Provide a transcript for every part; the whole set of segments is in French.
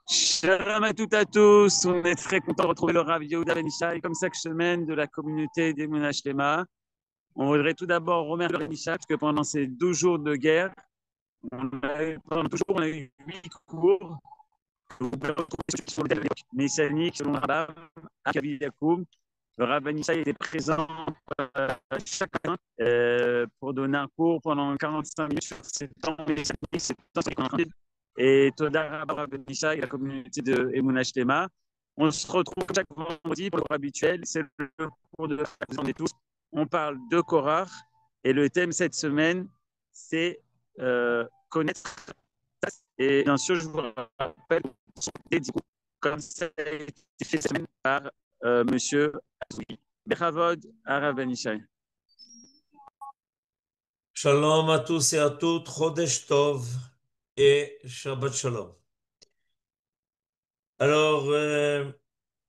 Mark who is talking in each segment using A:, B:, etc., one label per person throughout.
A: Shalom à toutes et à tous, on est très content de retrouver le Rav Yehuda Ben Ishai comme chaque semaine de la communauté des Monash Tema. On voudrait tout d'abord remercier le Rav Ishai parce que pendant ces 12 jours de guerre, pendant 12 jours, on a eu 8 cours. Vous pouvez retrouver sur le dialogue messianique selon le Rabbin Akavi Yacoub. Le Rav Ben Ishai était présent chaque matin pour donner un cours pendant 45 minutes sur ces temps messianiques, ces temps qu'on est en train de et Toda Rabba Ben Ishai et la communauté de Emunah Shlema. On se retrouve chaque vendredi pour le cours habituel. C'est le cours de la présentation des tous. On parle de Korach et le thème cette semaine, c'est connaître. Et bien sûr, je vous rappelle, comme ça a été fait cette semaine par Monsieur Azoui. Bechavod Arav Ben Ishai.
B: Shalom à tous et à toutes, Chodesh Tov et Shabbat Shalom. Alors,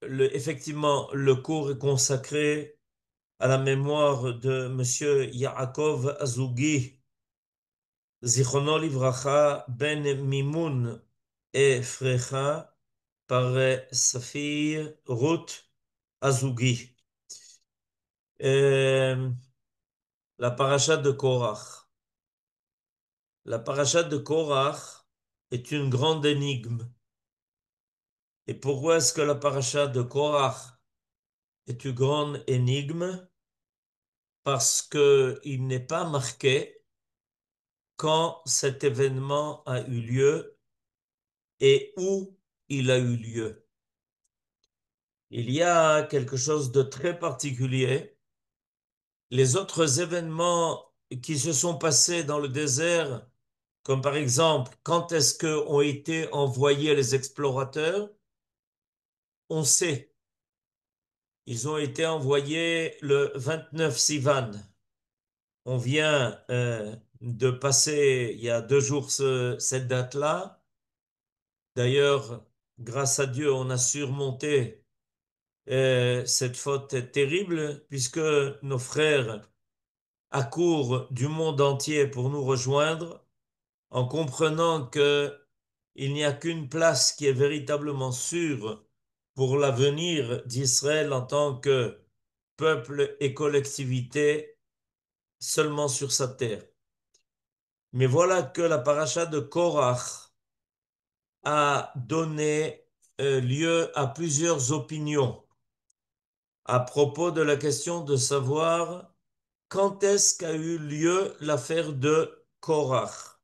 B: effectivement, le cours est consacré à la mémoire de Monsieur Yaakov Azougi, Zichrono Livracha, Ben Mimoun et Frecha, par sa fille Ruth Azougi. Euh, la paracha de Korach. La paracha de Korach est une grande énigme. Et pourquoi est-ce que la paracha de Korach est une grande énigme? Parce que il n'est pas marqué quand cet événement a eu lieu et où il a eu lieu. Il y a quelque chose de très particulier. Les autres événements qui se sont passés dans le désert, comme par exemple quand est-ce que ont été envoyés les explorateurs, on sait. Ils ont été envoyés le 29 Sivan. On vient de passer il y a 2 jours cette date-là. D'ailleurs, grâce à Dieu, on a surmonté cette faute terrible puisque nos frères accourent du monde entier pour nous rejoindre en comprenant que il n'y a qu'une place qui est véritablement sûre pour l'avenir d'Israël en tant que peuple et collectivité seulement sur sa terre. Mais voilà que la paracha de Korach a donné lieu à plusieurs opinions à propos de la question de savoir quand est-ce qu'a eu lieu l'affaire de Korach.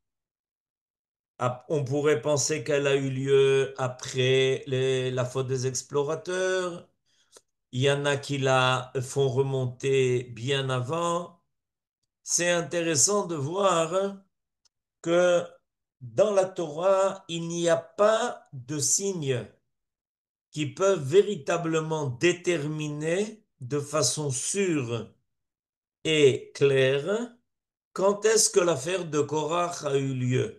B: On pourrait penser qu'elle a eu lieu après la faute des explorateurs. Il y en a qui la font remonter bien avant. C'est intéressant de voir que dans la Torah, il n'y a pas de signes qui peuvent véritablement déterminer de façon sûre et claire quand est-ce que l'affaire de Korach a eu lieu.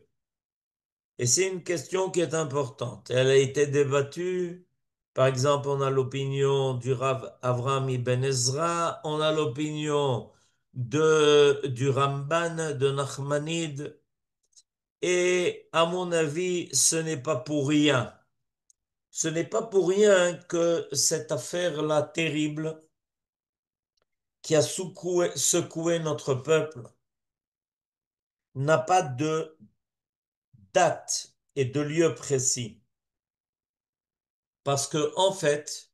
B: Et c'est une question qui est importante. Elle a été débattue. Par exemple, on a l'opinion du Rav Avraham Ibn Ezra, on a l'opinion du Ramban, de Nachmanide. Et à mon avis, ce n'est pas pour rien. Ce n'est pas pour rien que cette affaire-là terrible qui a secoué notre peuple n'a pas de date et de lieu précis. Parce que, en fait,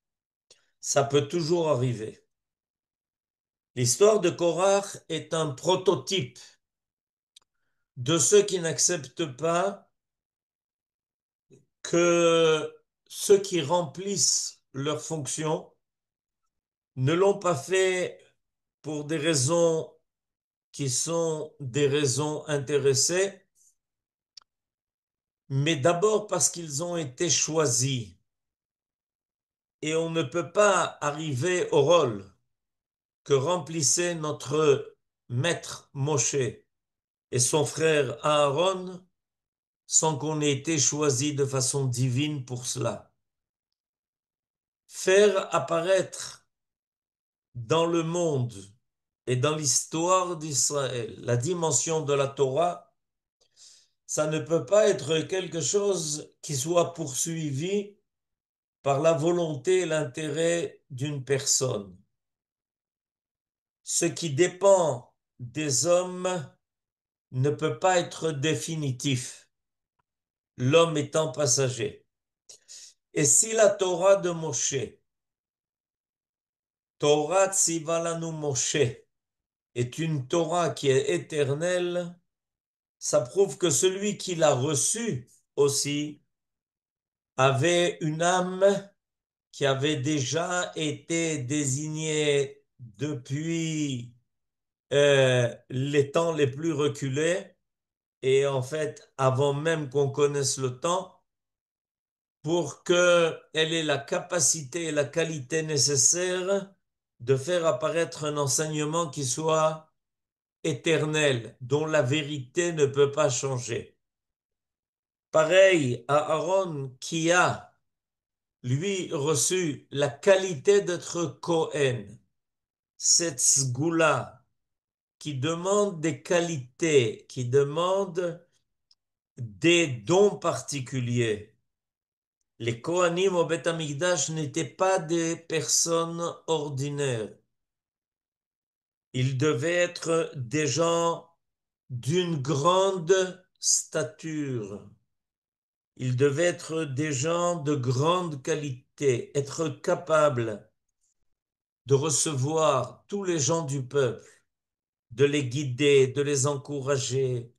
B: ça peut toujours arriver. L'histoire de Korach est un prototype de ceux qui n'acceptent pas que ceux qui remplissent leurs fonctions ne l'ont pas fait pour des raisons qui sont des raisons intéressées, mais d'abord parce qu'ils ont été choisis. Et on ne peut pas arriver au rôle que remplissait notre maître Moshe et son frère Aaron sans qu'on ait été choisi de façon divine pour cela. Faire apparaître dans le monde et dans l'histoire d'Israël la dimension de la Torah, ça ne peut pas être quelque chose qui soit poursuivi par la volonté et l'intérêt d'une personne. Ce qui dépend des hommes ne peut pas être définitif, l'homme étant passager. Et si la Torah de Moshe, Torah Tzivalanu Moshe, est une Torah qui est éternelle, ça prouve que celui qui l'a reçue aussi avait une âme qui avait déjà été désignée depuis les temps les plus reculés et en fait avant même qu'on connaisse le temps pour qu'elle ait la capacité et la qualité nécessaire de faire apparaître un enseignement qui soit éternel, dont la vérité ne peut pas changer. Pareil à Aaron qui a, lui, reçu la qualité d'être Cohen, cette sgoula qui demande des qualités, qui demande des dons particuliers. Les Kohanim au Beth Amikdash n'étaient pas des personnes ordinaires. Ils devaient être des gens d'une grande stature. Ils devaient être des gens de grande qualité, être capables de recevoir tous les gens du peuple, de les guider, de les encourager,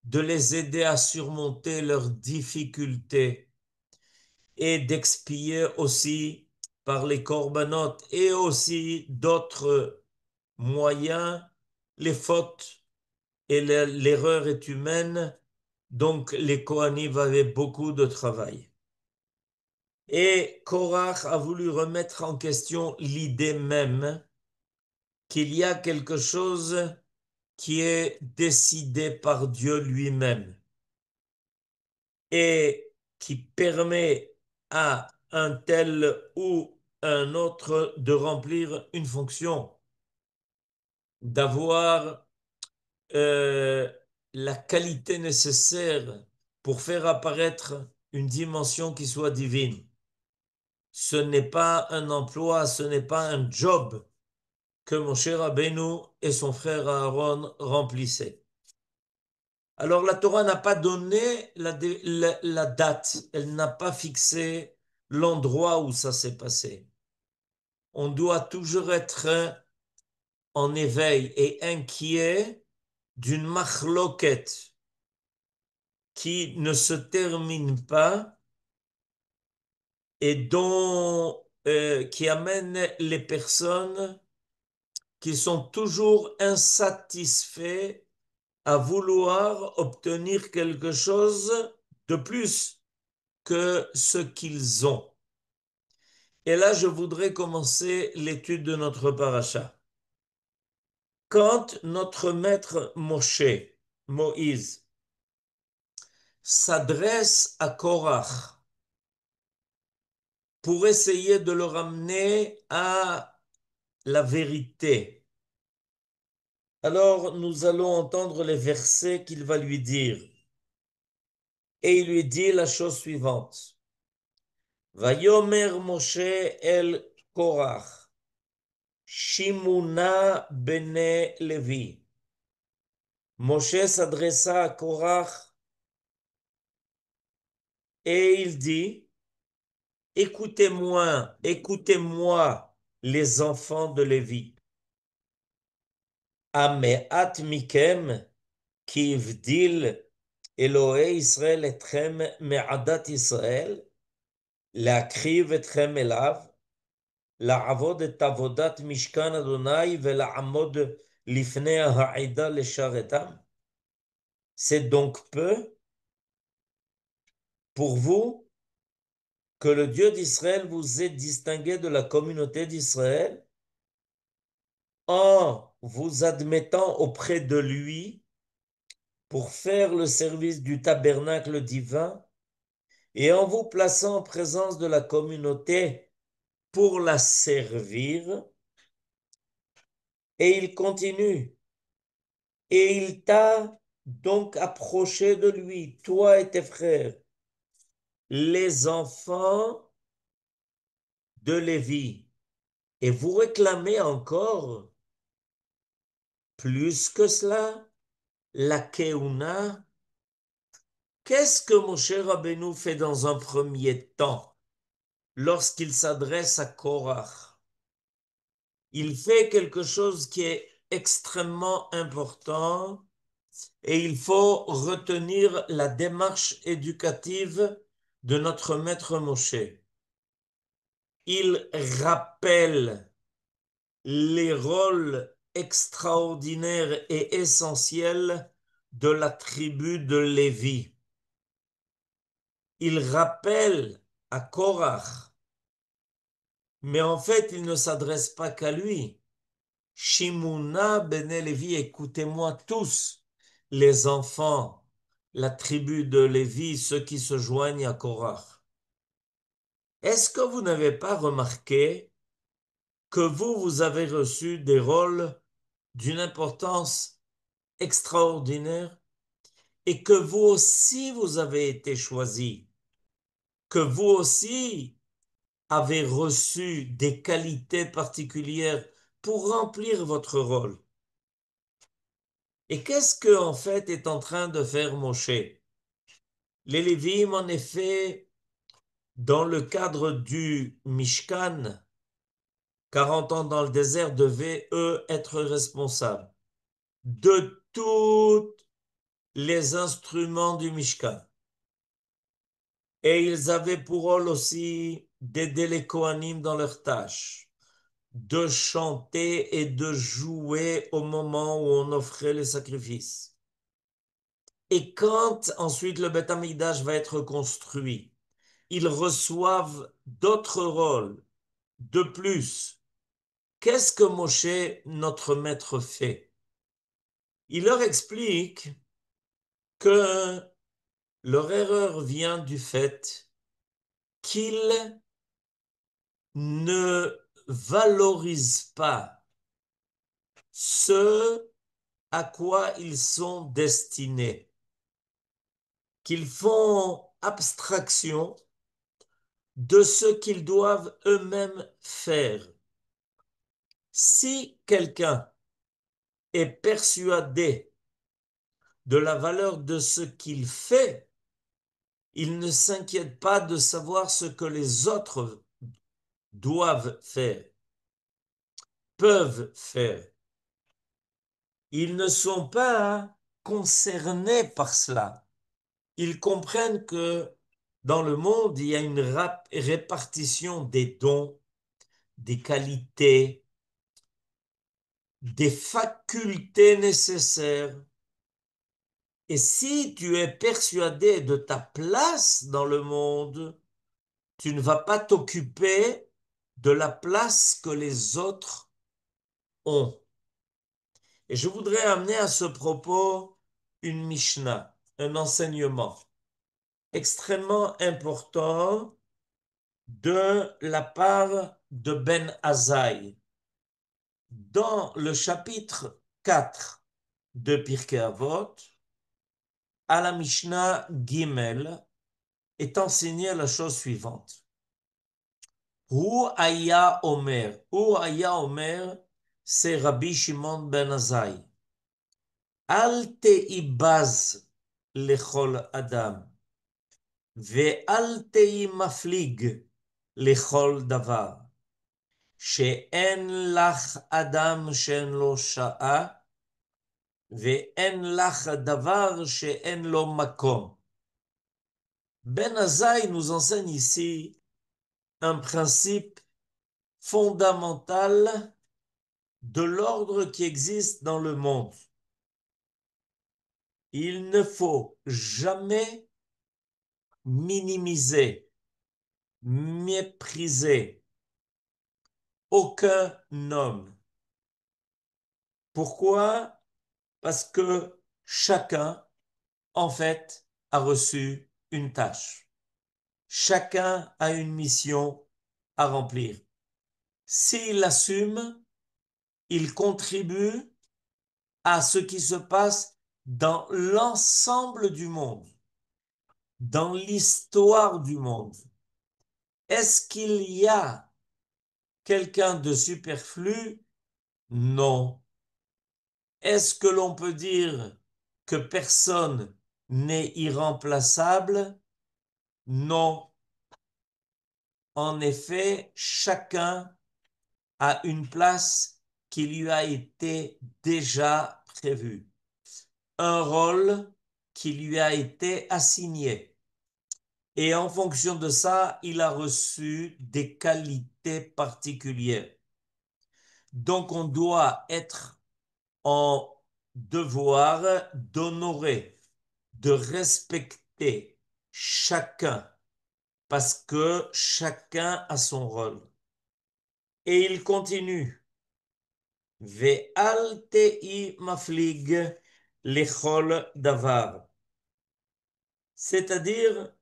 B: de les aider à surmonter leurs difficultés et d'expier aussi par les corbanotes et aussi d'autres moyens les fautes et l'erreur est humaine, donc les Kohanim avaient beaucoup de travail. Et Korach a voulu remettre en question l'idée même qu'il y a quelque chose qui est décidé par Dieu lui-même et qui permet à un tel ou un autre de remplir une fonction, d'avoir euh, la qualité nécessaire pour faire apparaître une dimension qui soit divine. Ce n'est pas un emploi, ce n'est pas un job que Moshe Rabbeinu et son frère Aaron remplissaient. Alors la Torah n'a pas donné la date, elle n'a pas fixé l'endroit où ça s'est passé. On doit toujours être en éveil et inquiet d'une machloket qui ne se termine pas et qui amène les personnes qui sont toujours insatisfaits à vouloir obtenir quelque chose de plus que ce qu'ils ont. Et là, je voudrais commencer l'étude de notre paracha. Quand notre maître Moïse, s'adresse à Korach pour essayer de le ramener à la vérité, alors nous allons entendre les versets qu'il va lui dire. Et il lui dit la chose suivante. Vayomer Moshe el Korach, Shimuna bene Levi. Moshe s'adressa à Korach et il dit, écoutez-moi, écoutez-moi, les enfants de Lévi. Ameat mikem ki ivdil Elohei Israël etchem me'adat Israël, להקריב אתכם אליו, לעבוד את עבודת משכן אדוני ולעמוד לפני העדה לשרתם. C'est donc peu pour vous que le Dieu d'Israël vous ait distingué de la communauté d'Israël en vous admettant auprès de lui pour faire le service du tabernacle divin et en vous plaçant en présence de la communauté pour la servir. Et il continue. Et il t'a Donc approchez de lui, toi et tes frères, les enfants de Lévi, et vous réclamez encore plus que cela, la Keuna. Qu'est-ce que Moshe Rabbeinu fait dans un premier temps lorsqu'il s'adresse à Korach? Il fait quelque chose qui est extrêmement important et il faut retenir la démarche éducative de notre maître Moshe. Il rappelle les rôles extraordinaires et essentiels de la tribu de Lévi. Il rappelle à Korach, mais en fait, il ne s'adresse pas qu'à lui. Shimuna ben Lévi, écoutez-moi tous, les enfants, la tribu de Lévi, ceux qui se joignent à Korach. Est-ce que vous n'avez pas remarqué que vous avez reçu des rôles d'une importance extraordinaire et que vous aussi, vous avez été choisis, que vous aussi avez reçu des qualités particulières pour remplir votre rôle? Et qu'est-ce que, en fait, est en train de faire Moshe? Les Lévi'im, en effet, dans le cadre du Mishkan, 40 ans dans le désert, devaient, eux, être responsables de tous les instruments du Mishkan. Et ils avaient pour rôle aussi d'aider les Kohanim dans leurs tâches, de chanter et de jouer au moment où on offrait les sacrifices. Et quand ensuite le Beth Amikdash va être construit, ils reçoivent d'autres rôles de plus. Qu'est-ce que Moshe, notre maître, fait? Il leur explique que leur erreur vient du fait qu'ils ne valorisent pas ce à quoi ils sont destinés, qu'ils font abstraction de ce qu'ils doivent eux-mêmes faire. Si quelqu'un est persuadé de la valeur de ce qu'il fait, il ne s'inquiète pas de savoir ce que les autres doivent faire, peuvent faire. Ils ne sont pas concernés par cela. Ils comprennent que dans le monde, il y a une répartition des dons, des qualités, des facultés nécessaires. Et si tu es persuadé de ta place dans le monde, tu ne vas pas t'occuper de la place que les autres ont. Et je voudrais amener à ce propos une Mishnah, un enseignement extrêmement important de la part de Ben Azaï. Dans le chapitre 4 de Pirkei Avot, à la Mishnah Gimel, est enseignée la chose suivante. Hu Aya Omer. Hu Aya Omer, c'est Rabbi Shimon ben Azaï. Al te'ibaz lechol adam. Ve'al te'imaflig lechol davar. שאין לך אדם שאין לו שעה, ואין לך דבר שאין לו מקום. Ben Azaï nous enseigne ici un principe fondamental de l'ordre qui existe dans le monde. Il ne faut jamais minimiser, mépriser aucun homme. Pourquoi? Parce que chacun, en fait, a reçu une tâche. Chacun a une mission à remplir. S'il l'assume, il contribue à ce qui se passe dans l'ensemble du monde, dans l'histoire du monde, est-ce qu'il y a quelqu'un de superflu? Non. Est-ce que l'on peut dire que personne n'est irremplaçable? Non. En effet, chacun a une place qui lui a été déjà prévue, un rôle qui lui a été assigné. Et en fonction de ça, il a reçu des qualités particulières. Donc on doit être en devoir d'honorer, de respecter chacun, parce que chacun a son rôle. Et il continue. Ve'al te'i maflig lechol davar. C'est-à-dire,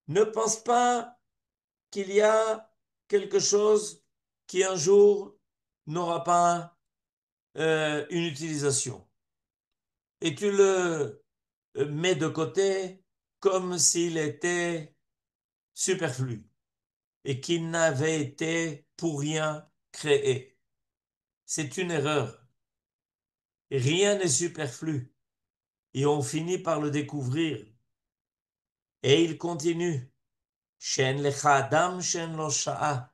B: ne pense pas qu'il y a quelque chose qui un jour n'aura pas une utilisation. Et tu le mets de côté comme s'il était superflu et qu'il n'avait été pour rien créé. C'est une erreur. Rien n'est superflu et on finit par le découvrir. Et il continue. Shen lecha adam shen lo sha'a.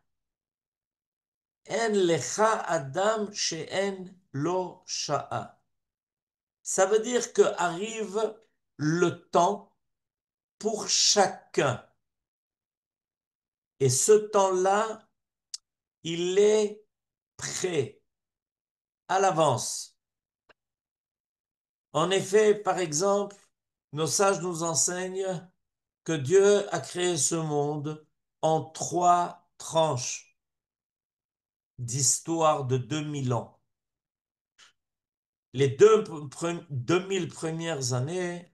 B: En lecha adam shen lo sha'a. Ça veut dire que arrive le temps pour chacun. Et ce temps-là, il est prêt à l'avance. En effet, par exemple, nos sages nous enseignent que Dieu a créé ce monde en 3 tranches d'histoire de 2000 ans. Les 2000 premières années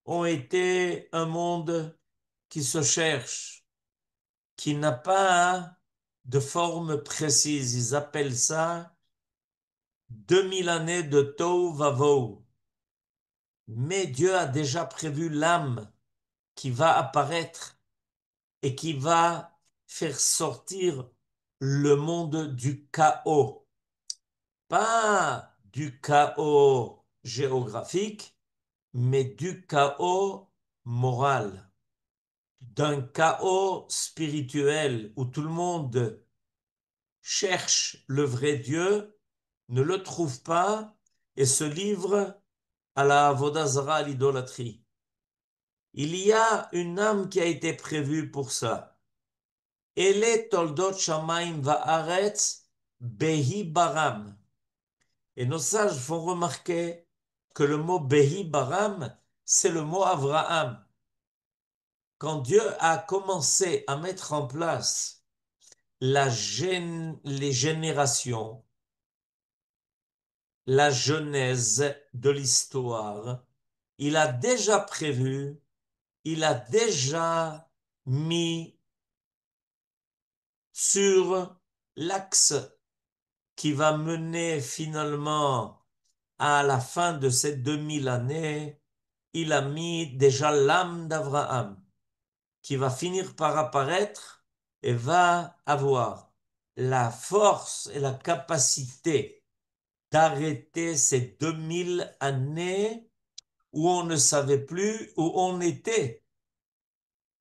B: ont été un monde qui se cherche, qui n'a pas de forme précise. Ils appellent ça 2000 années de Tohu Vavohu. Mais Dieu a déjà prévu l'âme qui va apparaître et qui va faire sortir le monde du chaos. Pas du chaos géographique, mais du chaos moral, d'un chaos spirituel où tout le monde cherche le vrai Dieu, ne le trouve pas et se livre à la avodah zara, à l'idolâtrie. Il y a une âme qui a été prévue pour ça. Ele toldot shamaim va'aretz behi baram. Et nos sages font remarquer que le mot behi baram, c'est le mot Avraham. Quand Dieu a commencé à mettre en place les générations, la genèse de l'histoire, il a déjà prévu, il a déjà mis sur l'axe qui va mener finalement à la fin de ces 2000 années, il a mis déjà l'âme d'Abraham qui va finir par apparaître et va avoir la force et la capacité d'arrêter ces 2000 années où on ne savait plus où on était,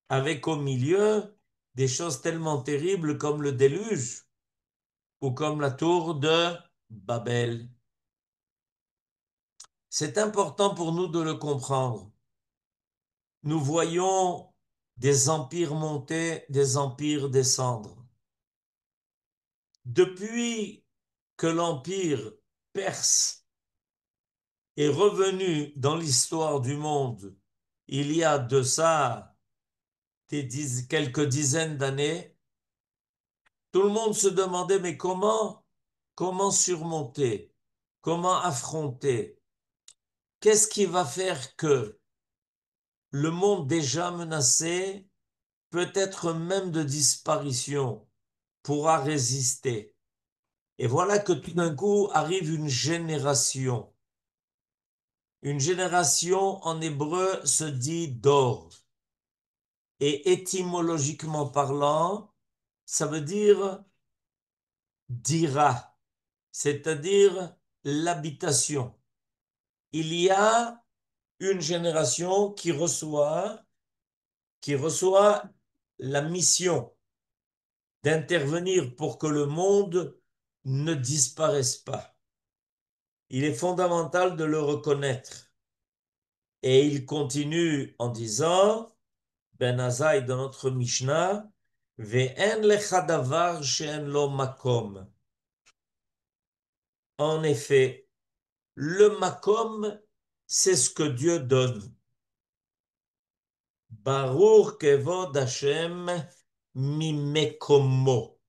B: avec au milieu des choses tellement terribles comme le déluge ou comme la tour de Babel. C'est important pour nous de le comprendre. Nous voyons des empires monter, des empires descendre. Depuis que l'empire perse est revenu dans l'histoire du monde, il y a de ça quelques dizaines d'années, tout le monde se demandait mais comment surmonter, comment affronter, qu'est-ce qui va faire que le monde déjà menacé, peut-être même de disparition, pourra résister. Et voilà que tout d'un coup arrive une génération. Une génération en hébreu se dit dor. Et étymologiquement parlant, ça veut dire dira, c'est-à-dire l'habitation. Il y a une génération qui reçoit la mission d'intervenir pour que le monde ne disparaisse pas. Il est fondamental de le reconnaître. Et il continue en disant, Ben Azaï dans notre Mishnah, Ve'en lecha davar she'en lo makom. En effet, le makom, c'est ce que Dieu donne. Baruch kevod Hashem mimekomo.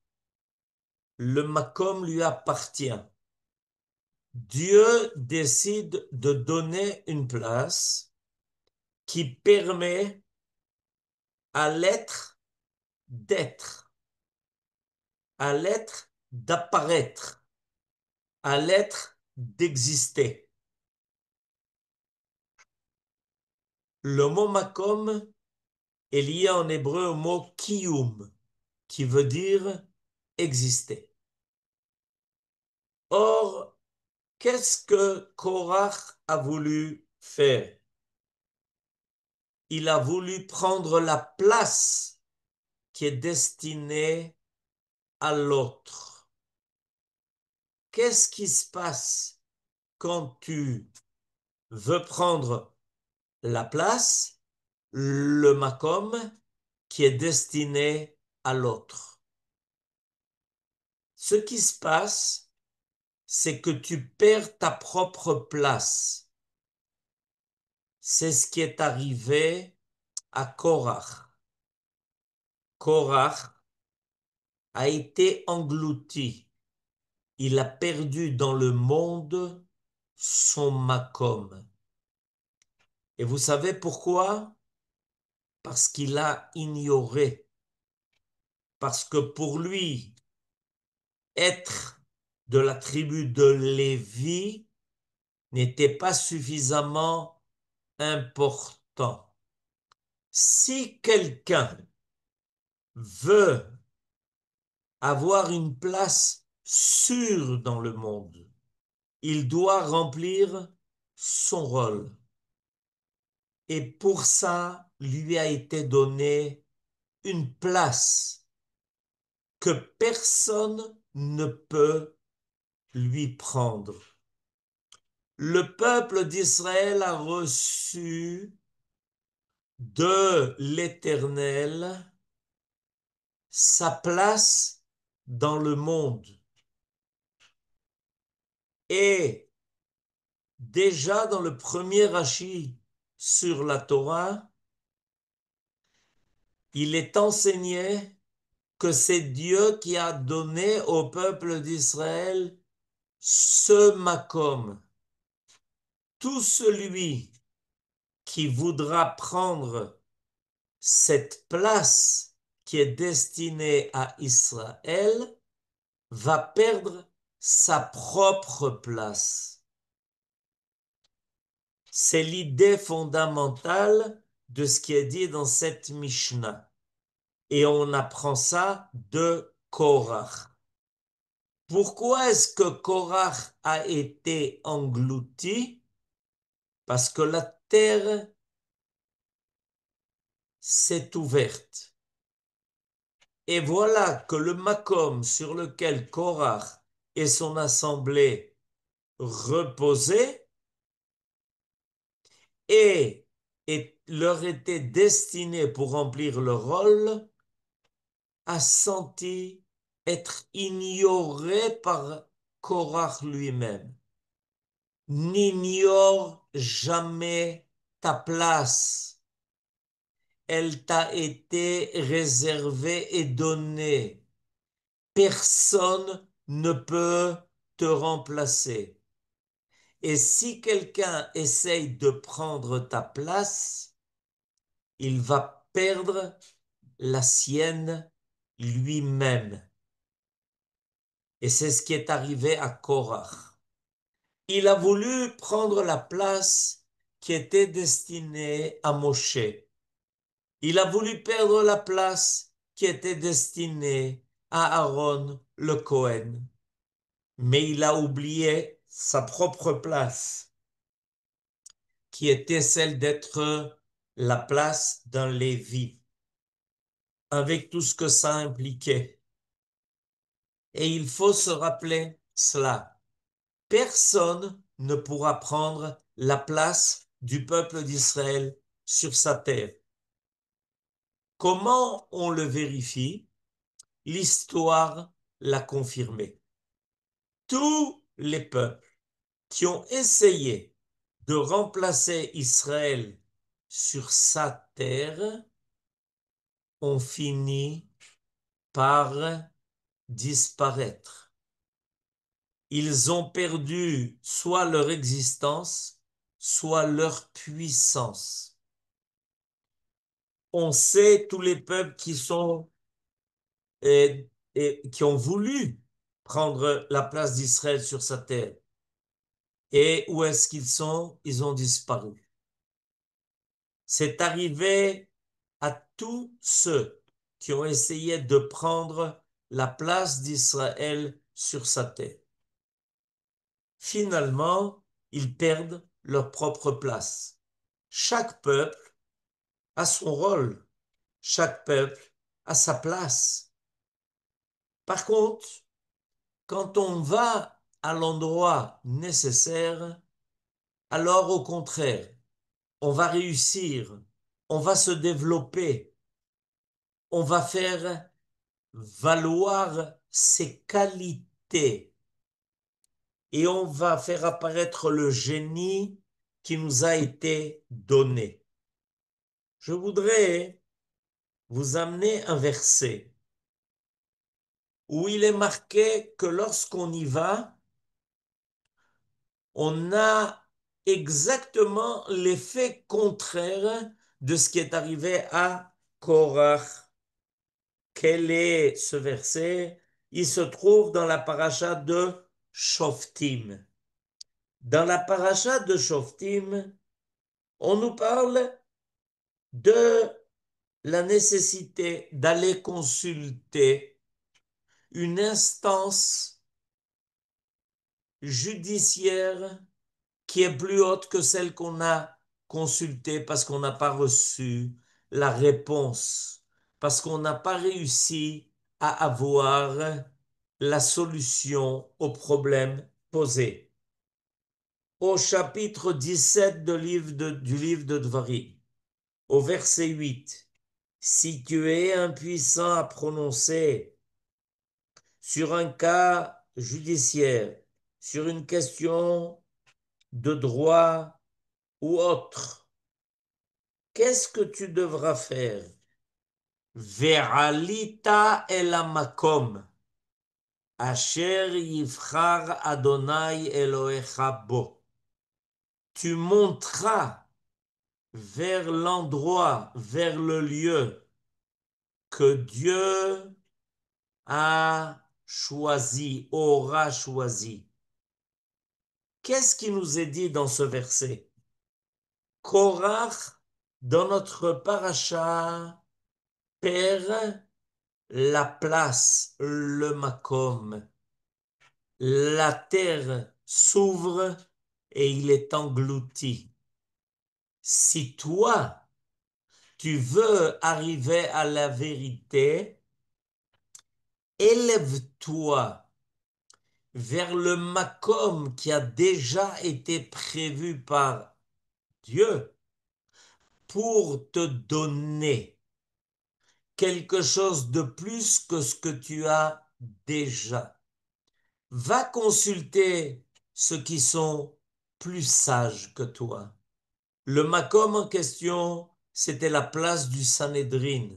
B: Le makom lui appartient. Dieu décide de donner une place qui permet à l'être d'être, à l'être d'apparaître, à l'être d'exister. Le mot makom est lié en hébreu au mot kiyum, qui veut dire exister. Or, qu'est-ce que Korach a voulu faire? Il a voulu prendre la place qui est destinée à l'autre. Qu'est-ce qui se passe quand tu veux prendre la place, le makom, qui est destiné à l'autre? Ce qui se passe, c'est que tu perds ta propre place. C'est ce qui est arrivé à Korach. Korach a été englouti. Il a perdu dans le monde son makom. Et vous savez pourquoi? Parce qu'il a ignoré. Parce que pour lui, être de la tribu de Lévi n'était pas suffisamment important. Si quelqu'un veut avoir une place sûre dans le monde, il doit remplir son rôle. Et pour ça, lui a été donné une place que personne ne peut lui prendre. Le peuple d'Israël a reçu de l'Éternel sa place dans le monde. Et déjà dans le premier Rashi sur la Torah, il est enseigné que c'est Dieu qui a donné au peuple d'Israël ce makom. Tout celui qui voudra prendre cette place qui est destinée à Israël va perdre sa propre place. C'est l'idée fondamentale de ce qui est dit dans cette Mishnah. Et on apprend ça de Korach. Pourquoi est-ce que Korach a été englouti? Parce que la terre s'est ouverte. Et voilà que le makom sur lequel Korach et son assemblée reposaient et leur était destiné pour remplir le rôle, a senti être ignoré par Korach lui-même. N'ignore jamais ta place. Elle t'a été réservée et donnée. Personne ne peut te remplacer. Et si quelqu'un essaye de prendre ta place, il va perdre la sienne lui-même. Et c'est ce qui est arrivé à Korach. Il a voulu prendre la place qui était destiné à Moshe. Il a voulu perdre la place qui était destinée à Aaron le Cohen. Mais il a oublié sa propre place, qui était celle d'être la place d'un Lévi, avec tout ce que ça impliquait. Et il faut se rappeler cela. Personne ne pourra prendre la place du peuple d'Israël sur sa terre. Comment on le vérifie? L'histoire l'a confirmé. Tous les peuples qui ont essayé de remplacer Israël sur sa terre ont fini par disparaître. Ils ont perdu soit leur existence, soit leur puissance. On sait tous les peuples qui ont voulu prendre la place d'Israël sur sa terre. Et où est-ce qu'ils sont? Ils ont disparu. C'est arrivé à tous ceux qui ont essayé de prendre la place d'Israël sur sa terre. Finalement, ils perdent leur propre place. Chaque peuple a son rôle. Chaque peuple a sa place. Par contre, quand on va à l'endroit nécessaire, alors au contraire, on va réussir, on va se développer, on va faire valoir ses qualités et on va faire apparaître le génie qui nous a été donné. Je voudrais vous amener un verset où il est marqué que lorsqu'on y va, on a exactement l'effet contraire de ce qui est arrivé à Korach. Quel est ce verset? Il se trouve dans la paracha de Shoftim. Dans la paracha de Shoftim, on nous parle de la nécessité d'aller consulter une instance judiciaire qui est plus haute que celle qu'on a consultée parce qu'on n'a pas reçu la réponse, parce qu'on n'a pas réussi à avoir la solution au problème posé. Au chapitre 17 du livre de Dvarim, au verset 8, si tu es impuissant à prononcer sur un cas judiciaire, sur une question de droit ou autre, qu'est-ce que tu devras faire? Ve'alita el hamakom asher yivchar Adonai Elohecha bo. Tu monteras vers l'endroit, vers le lieu que Dieu a choisi, aura choisi. Qu'est-ce qui nous est dit dans ce verset? Korach, dans notre paracha, perd la place, le makom. La terre s'ouvre et il est englouti. Si toi, tu veux arriver à la vérité, élève-toi vers le makom qui a déjà été prévu par Dieu pour te donner quelque chose de plus que ce que tu as déjà. Va consulter ceux qui sont plus sages que toi. Le makom en question, c'était la place du Sanhédrin.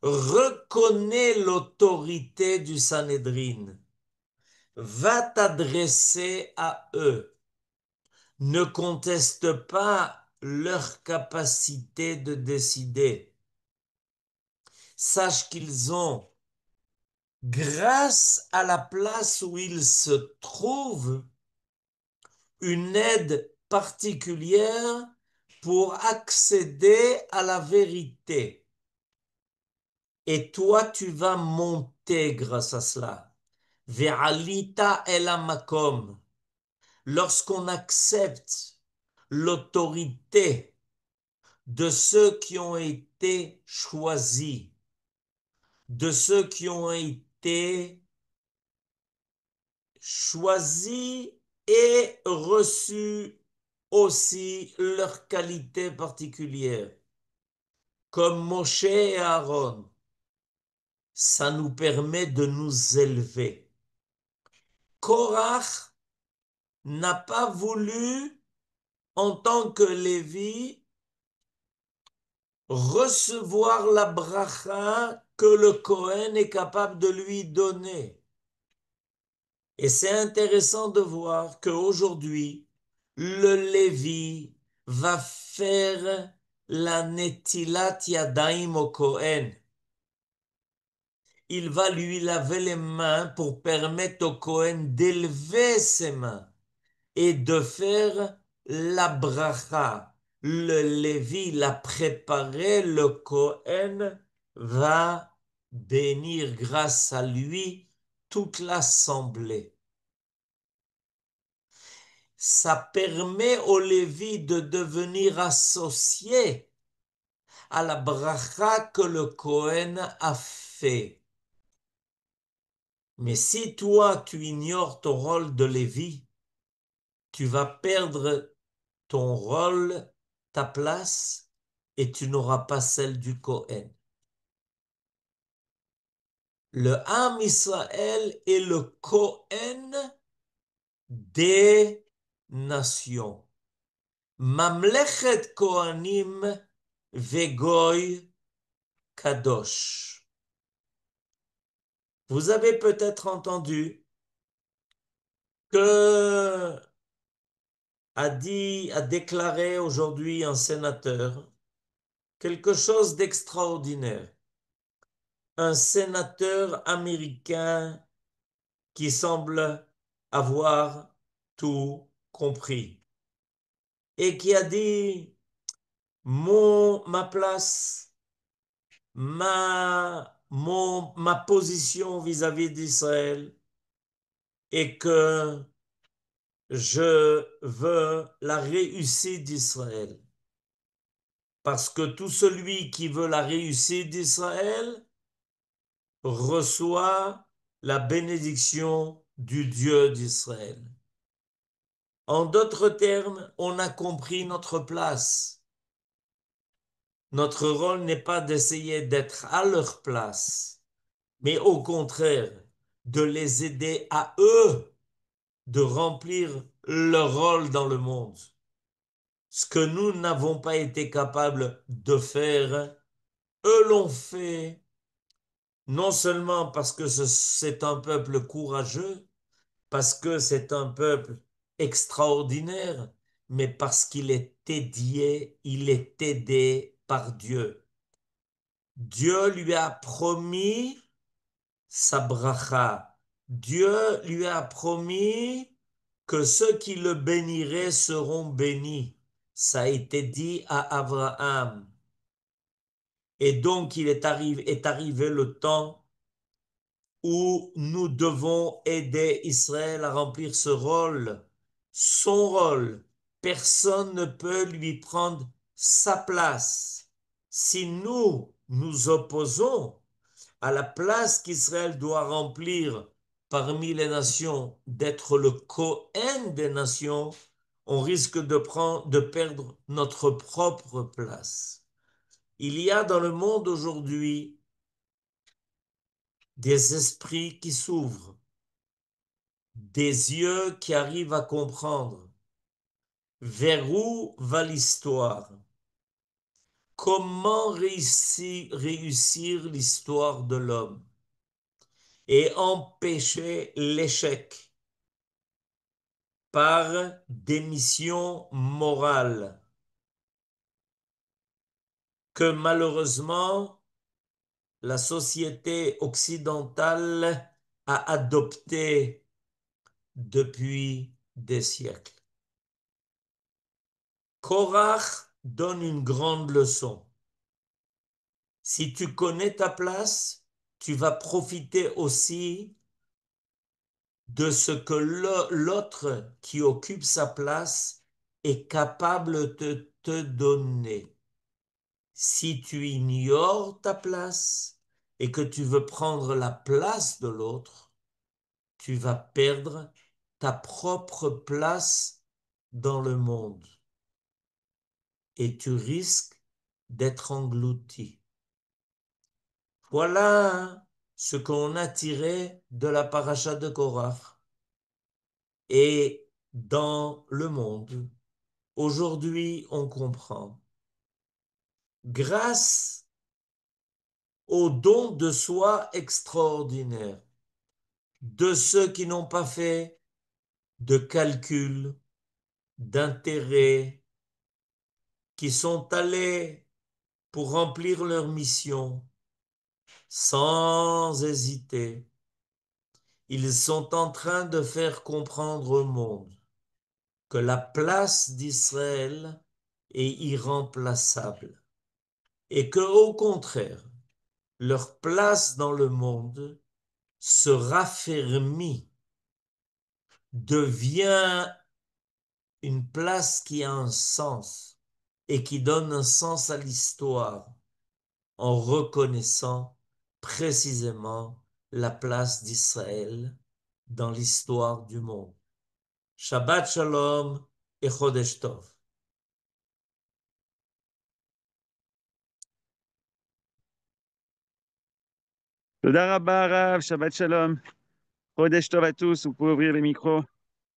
B: Reconnais l'autorité du Sanhédrin. Va t'adresser à eux. Ne conteste pas leur capacité de décider. Sache qu'ils ont, grâce à la place où ils se trouvent, une aide particulière pour accéder à la vérité. Et toi, tu vas monter grâce à cela. Ve'alita el hamakom. Lorsqu'on accepte l'autorité de ceux qui ont été choisis, de ceux qui ont été choisis et reçu aussi leurs qualités particulières, comme Moshe et Aaron. Ça nous permet de nous élever. Korach n'a pas voulu, en tant que Lévi, recevoir la bracha que le Cohen est capable de lui donner. Et c'est intéressant de voir qu'aujourd'hui, le Lévi va faire la Netilat Yadayim au Cohen. Il va lui laver les mains pour permettre au Cohen d'élever ses mains et de faire la bracha. Le Lévi l'a préparé, le Cohen va bénir grâce à lui toute l'assemblée. Ça permet au Lévi de devenir associé à la bracha que le Cohen a fait. Mais si toi, tu ignores ton rôle de Lévi, tu vas perdre ton rôle, ta place, et tu n'auras pas celle du Cohen. Le Ham Israël est le Cohen des nations. Mamlechet Kohanim Vegoy Kadosh. Vous avez peut-être entendu que a déclaré aujourd'hui un sénateur quelque chose d'extraordinaire. Un sénateur américain qui semble avoir tout compris et qui a dit ma place, ma position vis-à-vis d'Israël est que je veux la réussite d'Israël. Parce que tout celui qui veut la réussite d'Israël reçoit la bénédiction du Dieu d'Israël. En d'autres termes, on a compris notre place. Notre rôle n'est pas d'essayer d'être à leur place, mais au contraire, de les aider à eux de remplir leur rôle dans le monde. Ce que nous n'avons pas été capables de faire, eux l'ont fait, non seulement parce que c'est un peuple courageux, parce que c'est un peuple extraordinaire, mais parce qu'il est aidé, il est aidé par Dieu. Dieu lui a promis sa bracha. Dieu lui a promis que ceux qui le béniraient seront bénis. Ça a été dit à Abraham. Et donc est arrivé le temps où nous devons aider Israël à remplir ce rôle, son rôle. Personne ne peut lui prendre sa place. Si nous nous opposons à la place qu'Israël doit remplir parmi les nations, d'être le Cohen des nations, on risque de perdre notre propre place. Il y a dans le monde aujourd'hui des esprits qui s'ouvrent, des yeux qui arrivent à comprendre vers où va l'histoire, comment réussir l'histoire de l'homme et empêcher l'échec par des missions morales que malheureusement la société occidentale a adoptées depuis des siècles. Korach donne une grande leçon. Si tu connais ta place, tu vas profiter aussi de ce que l'autre qui occupe sa place est capable de te donner. Si tu ignores ta place et que tu veux prendre la place de l'autre, tu vas perdre ta propre place dans le monde et tu risques d'être englouti. Voilà ce qu'on a tiré de la paracha de Korach. Et dans le monde, aujourd'hui, on comprend, grâce au don de soi extraordinaire de ceux qui n'ont pas fait de calcul, d'intérêt, qui sont allés pour remplir leur mission sans hésiter. Ils sont en train de faire comprendre au monde que la place d'Israël est irremplaçable et que, au contraire, leur place dans le monde se raffermit, devient une place qui a un sens et qui donne un sens à l'histoire en reconnaissant précisément la place d'Israël dans l'histoire du monde. Shabbat Shalom et Chodesh Tov.
A: Toda Rabba, Rav, Shabbat Shalom. Chodesh Tov à tous, vous pouvez ouvrir les micros.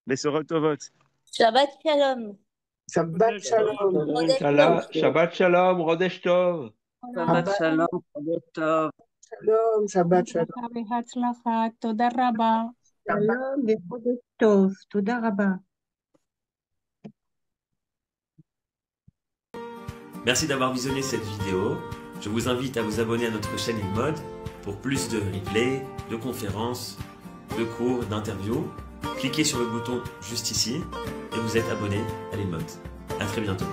A: Besorot Tovot.
C: Shabbat Shalom.
D: Shabbat Shalom.
C: Chodesh Tov.
E: Shabbat Shalom, Chodesh Tov.
A: Shabbat Shalom, Chodesh Tov.
D: Shalom, Shabbat Shalom.
F: בהצלחה, תודה רבה.
G: שלום וחודש טוב, תודה רבה.
H: Merci d'avoir visionné cette vidéo. Je vous invite à vous abonner à notre chaîne InMode pour plus de replays, de conférences, de cours, d'interviews. Cliquez sur le bouton juste ici et vous êtes abonné à l'InMode. À très bientôt.